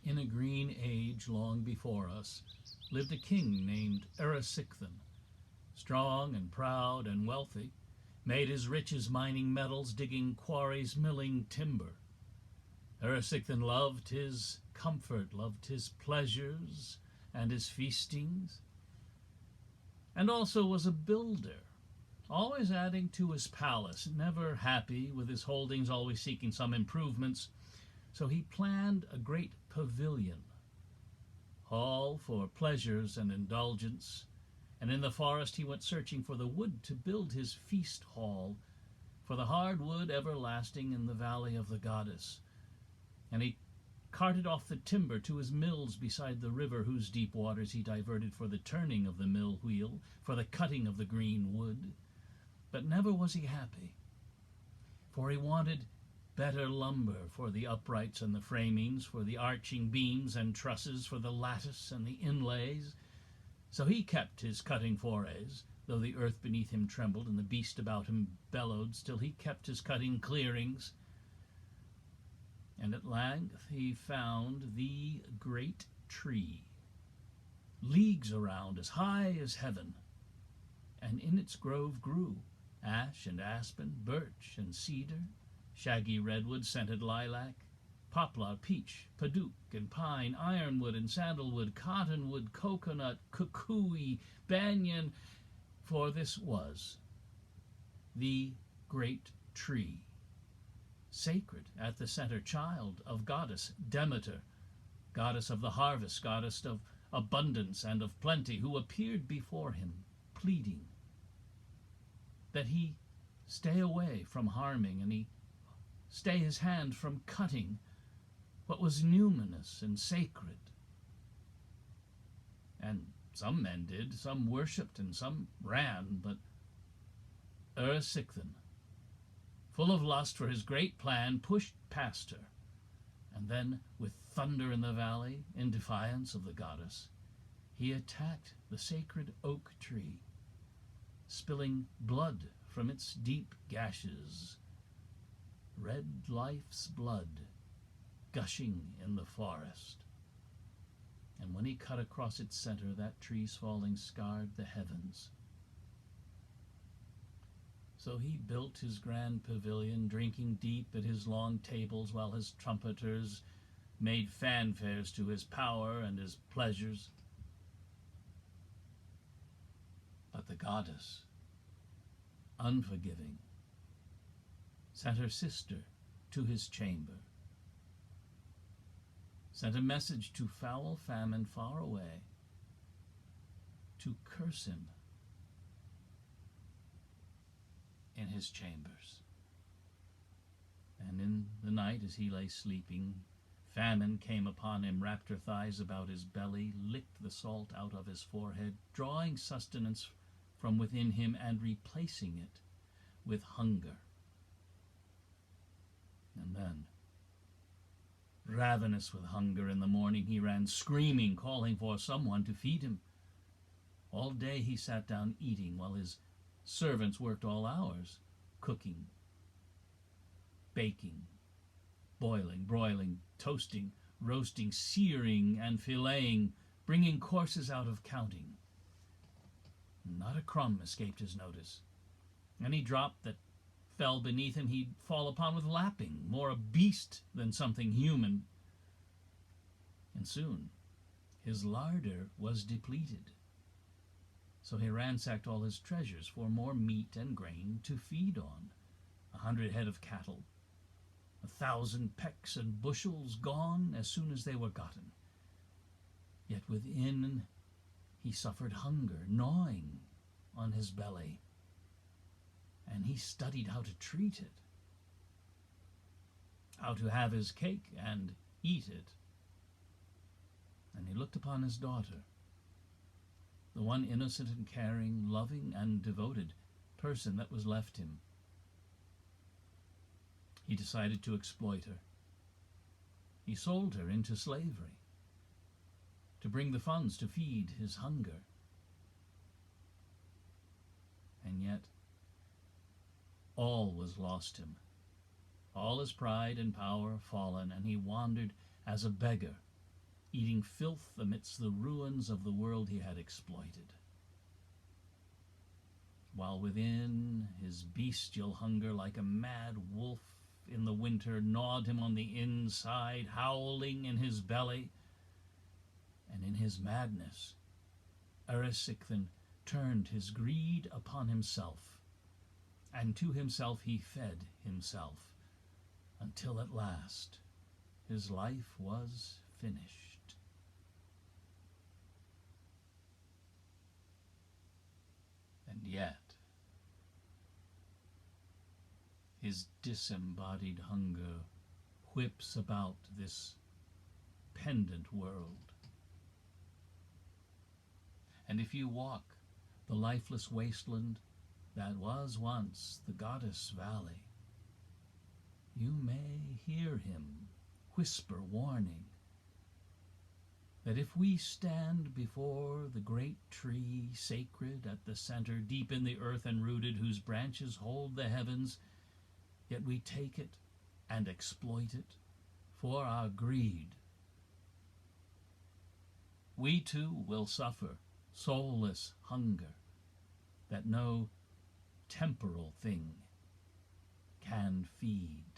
In a green age long before us lived a king named Erysichthon, strong and proud and wealthy, made his riches mining metals, digging quarries, milling timber. Erysichthon loved his comfort, loved his pleasures and his feastings, and also was a builder, always adding to his palace, never happy with his holdings, always seeking some improvements. So he planned a great pavilion, hall for pleasures and indulgence, and in the forest he went searching for the wood to build his feast hall, for the hard wood everlasting in the valley of the goddess. And he carted off the timber to his mills beside the river, whose deep waters he diverted for the turning of the mill wheel, for the cutting of the green wood. But never was he happy, for he wanted better lumber for the uprights and the framings, for the arching beams and trusses, for the lattice and the inlays. So he kept his cutting forays, though the earth beneath him trembled and the beast about him bellowed, still he kept his cutting clearings. And at length he found the great tree, leagues around, as high as heaven, and in its grove grew ash and aspen, birch and cedar, shaggy redwood, scented lilac, poplar, peach, padauk and pine, ironwood and sandalwood, cottonwood, coconut, kukui, banyan, for this was the great tree, sacred at the center, child of goddess Demeter, goddess of the harvest, goddess of abundance and of plenty, who appeared before him, pleading that he stay away from harming, and he stay his hand from cutting what was numinous and sacred. And some men did, some worshipped, and some ran, but Erysichthon, full of lust for his great plan, pushed past her, and then, with thunder in the valley, in defiance of the goddess, he attacked the sacred oak tree, spilling blood from its deep gashes, red life's blood gushing in the forest. And when he cut across its center, that tree's falling scarred the heavens. So he built his grand pavilion, drinking deep at his long tables, while his trumpeters made fanfares to his power and his pleasures. But the goddess, unforgiving, sent her sister to his chamber, sent a message to foul famine far away, to curse him in his chambers. And in the night, as he lay sleeping, famine came upon him, wrapped her thighs about his belly, licked the salt out of his forehead, drawing sustenance from within him and replacing it with hunger. And then, ravenous with hunger, in the morning he ran screaming, calling for someone to feed him. All day he sat down eating, while his servants worked all hours, cooking, baking, boiling, broiling, toasting, roasting, searing, and filleting, bringing courses out of counting. Not a crumb escaped his notice. Any drop that fell beneath him he'd fall upon with lapping, more a beast than something human. And soon his larder was depleted. So he ransacked all his treasures for more meat and grain to feed on. 100 head of cattle, 1,000 pecks and bushels gone as soon as they were gotten. Yet within he suffered hunger, gnawing on his belly, and he studied how to treat it, how to have his cake and eat it. And he looked upon his daughter, the one innocent and caring, loving and devoted person that was left him. He decided to exploit her. He sold her into slavery to bring the funds to feed his hunger. And yet, all was lost him, all his pride and power fallen, and he wandered as a beggar eating filth amidst the ruins of the world he had exploited. While within, his bestial hunger, like a mad wolf in the winter, gnawed him on the inside, howling in his belly. And in his madness, Erysichthon turned his greed upon himself, and to himself he fed himself, until at last his life was finished. And yet, his disembodied hunger whips about this pendant world. And if you walk the lifeless wasteland that was once the goddess valley, you may hear him whisper warning that if we stand before the great tree sacred at the center, deep in the earth and rooted, whose branches hold the heavens, yet we take it and exploit it for our greed, we too will suffer soulless hunger that no temporal thing can feed.